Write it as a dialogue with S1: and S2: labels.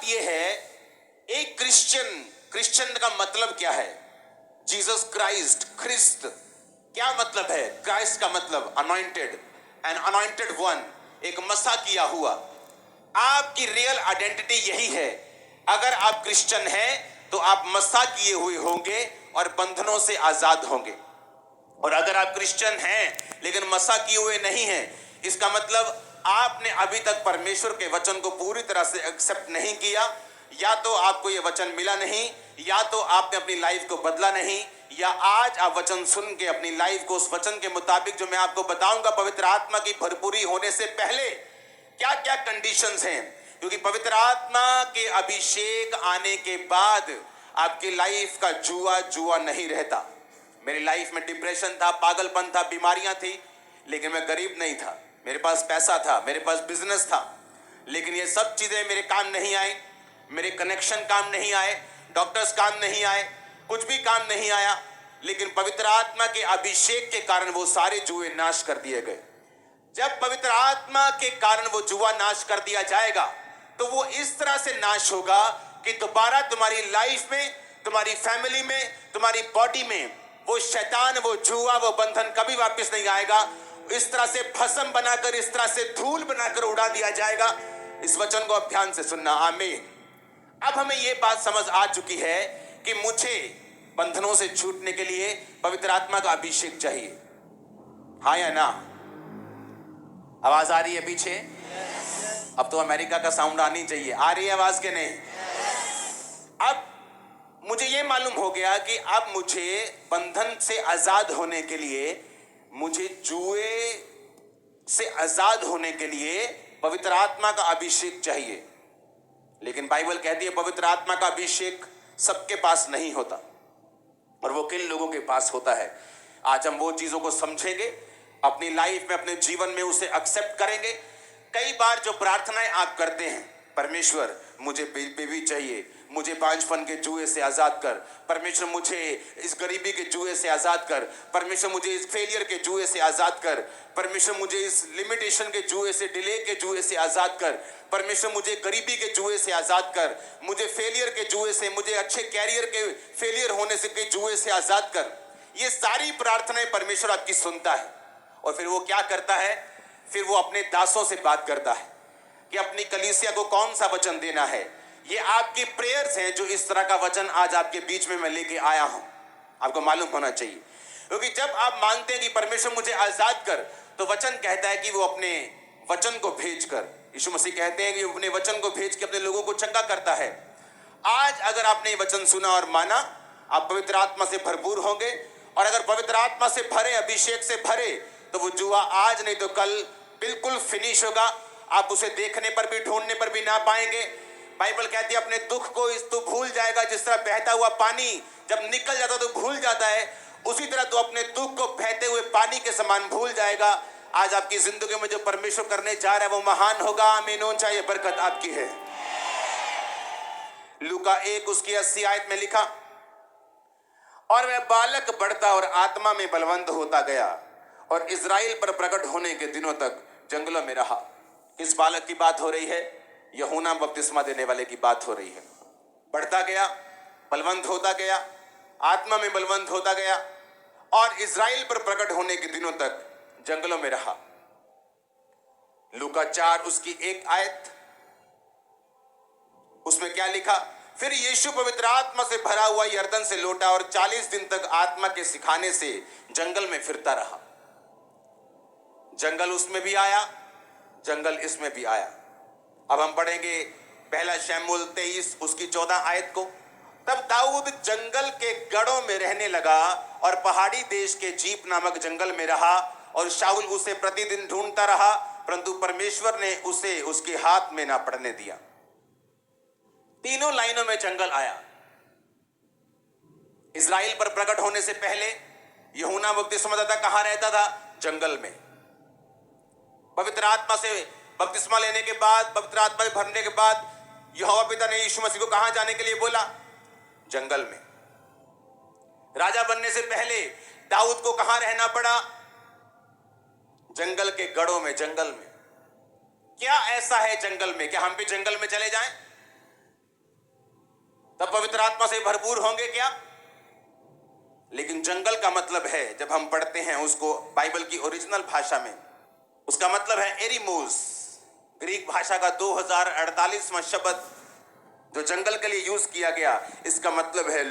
S1: यह है, एक क्रिश्चियन का मतलब क्या है? जीसस क्राइस्ट, ख्रिस्त क्या मतलब है? क्राइस्ट का मतलब अनॉइंटेड, एन अनॉइंटेड वन, एक मसा किया हुआ। आपकी रियल आइडेंटिटी यही है। अगर आप क्रिश्चियन हैं तो आप मसा किए हुए होंगे और बंधनों से आजाद होंगे। और अगर आप क्रिश्चियन हैं लेकिन मसा किए हुए नहीं हैं, इसका मतलब आपने अभी तक परमेश्वर के वचन को पूरी तरह से एक्सेप्ट नहीं किया। या तो आपको यह वचन मिला नहीं, या तो आपने अपनी लाइफ को बदला नहीं, या आज आप वचन सुन के अपनी लाइफ को उस वचन के मुताबिक, जो मैं आपको बताऊंगा पवित्र आत्मा की भरपूरी होने से पहले क्या क्या कंडीशंस हैं, क्योंकि पवित्र आत्मा के अभिषेक आने के बाद आपकी लाइफ का जुआ नहीं रहता। मेरी लाइफ में डिप्रेशन था, पागलपन था, बीमारियां थी, लेकिन मैं गरीब नहीं था। मेरे पास पैसा था, मेरे पास बिजनेस था, लेकिन ये सब चीजें मेरे काम नहीं आई। मेरे कनेक्शन काम नहीं आए, डॉक्टर्स काम नहीं आए, कुछ भी काम नहीं आया। लेकिन पवित्र आत्मा के अभिषेक के कारण वो सारे जुए नाश कर दिए गए। जब पवित्र आत्मा के कारण वो जुआ नाश कर दिया जाएगा तो वो इस तरह से नाश होगा कि दोबारा तुम्हारी लाइफ में, तुम्हारी फैमिली में, तुम्हारी बॉडी में वो शैतान, वो जुआ, वो बंधन कभी वापस नहीं आएगा। इस तरह से भस्म बनाकर, इस तरह से धूल बनाकर उड़ा दिया जाएगा। इस वचन को अब ध्यान से सुनना। आमीन। अब हमें यह बात समझ आ चुकी है कि मुझे बंधनों से छूटने के लिए पवित्र आत्मा का अभिषेक चाहिए। हाँ या ना? आवाज आ रही है पीछे? अब तो अमेरिका का साउंड आनी चाहिए। आ रही है आवाज के नहीं? अब मुझे यह मालूम हो गया कि अब मुझे बंधन से आजाद होने के लिए, मुझे जुए से आजाद होने के लिए पवित्र आत्मा का अभिषेक चाहिए। लेकिन बाइबल कहती है पवित्र आत्मा का अभिषेक सबके पास नहीं होता, और वो किन लोगों के पास होता है। आज हम वो चीजों को समझेंगे, अपनी लाइफ में, अपने जीवन में उसे एक्सेप्ट करेंगे। कई बार जो प्रार्थनाएं आप करते हैं, परमेश्वर मुझे बेबी चाहिए, मुझे बांझपन के जुए से आजाद कर, परमेश्वर मुझे इस गरीबी के जुए से आजाद कर, परमेश्वर मुझे इस फेलियर के जुए से आजाद कर, परमेश्वर मुझे इस लिमिटेशन के जुए से, डिले के जुए से आजाद कर, परमेश्वर मुझे गरीबी के जुए से आजाद कर, मुझे फेलियर के जुए से, मुझे अच्छे कैरियर के फेलियर होने से के जुए से आजाद कर। ये सारी प्रार्थनाएं परमेश्वर आपकी सुनता है। और फिर वो क्या करता है? फिर वो अपने दासों से बात करता है कि अपनी कलीसिया को कौन सा वचन देना है। ये आपकी प्रेयर्स हैं जो इस तरह का वचन आज आपके बीच में मैं लेके आया हूं। आपको मालूम होना चाहिए, क्योंकि जब आप मांगते हैं कि परमेश्वर मुझे आजाद कर, तो वचन कहता है कि वो अपने वचन को भेजकर, यीशु मसीह कहते हैं कि वो अपने वचन को भेज के अपने लोगों को चंगा करता है। आज अगर आपने ये वचन सुना और माना, आप पवित्र आत्मा से भरपूर होंगे। और अगर पवित्र आत्मा से भरे, अभिषेक से भरे, तो वो जुआ आज नहीं तो कल बिल्कुल फिनिश होगा। आप उसे देखने पर भी, ढूंढने पर भी ना पाएंगे। बाइबल कहती है अपने दुख को इस तू भूल जाएगा, जिस तरह बहता हुआ पानी जब निकल जाता तो भूल जाता है, उसी तरह तू अपने दुख को बहते हुए पानी के समान भूल जाएगा। आज आपकी जिंदगी में जो परमेश्वर करने जा रहा है वो महान होगा। आमीन। चाहे बरकत आपकी है। लूका 1 उसकी 80 आयत में लिखा, और वह बालक बढ़ता और आत्मा में बलवंत होता गया और इजराइल पर प्रकट होने के दिनों तक जंगलों में रहा। किस बालक की बात हो रही है? यूहन्ना बपतिस्मा देने वाले की बात हो रही है। बढ़ता गया, बलवंत होता गया, आत्मा में बलवंत होता गया और इजराइल पर प्रकट होने के दिनों तक जंगलों में रहा। लूका 4 उसकी 1 आयत, उसमें क्या लिखा? फिर यीशु पवित्र आत्मा से भरा हुआ यरदन से लौटा और 40 दिन तक आत्मा के सिखाने से जंगल में फिरता रहा। जंगल उसमें भी आया, जंगल इसमें भी आया। अब हम पढ़ेंगे पहला शमूएल 23 उसकी 14 आयत को। तब दाऊद जंगल के गढ़ों में रहने लगा और पहाड़ी देश के जीप नामक जंगल में रहा, और शाऊल उसे प्रतिदिन ढूंढता रहा, परंतु परमेश्वर ने उसे उसके हाथ में ना पड़ने दिया। तीनों लाइनों में जंगल आया। इजराइल पर प्रकट होने से पहले यूहन्ना बपतिस्मादाता कहां रहता था? जंगल में। पवित्र आत्मा से बपतिस्मा लेने के बाद, पवित्र आत्मा से भरने के बाद यहोवा पिता ने यीशु मसीह को कहां जाने के लिए बोला? जंगल में। राजा बनने से पहले दाऊद को कहां रहना पड़ा? जंगल के गढ़ों में, जंगल में। क्या ऐसा है जंगल में? क्या हम भी जंगल में चले जाएं? तब पवित्र आत्मा से भरपूर होंगे क्या? लेकिन जंगल का मतलब है, जब हम पढ़ते हैं उसको बाइबल की ओरिजिनल भाषा में, उसका मतलब है एरिमोस। ग्रीक भाषा का 2048वां शब्द जो जंगल के लिए यूज किया गया, इसका मतलब है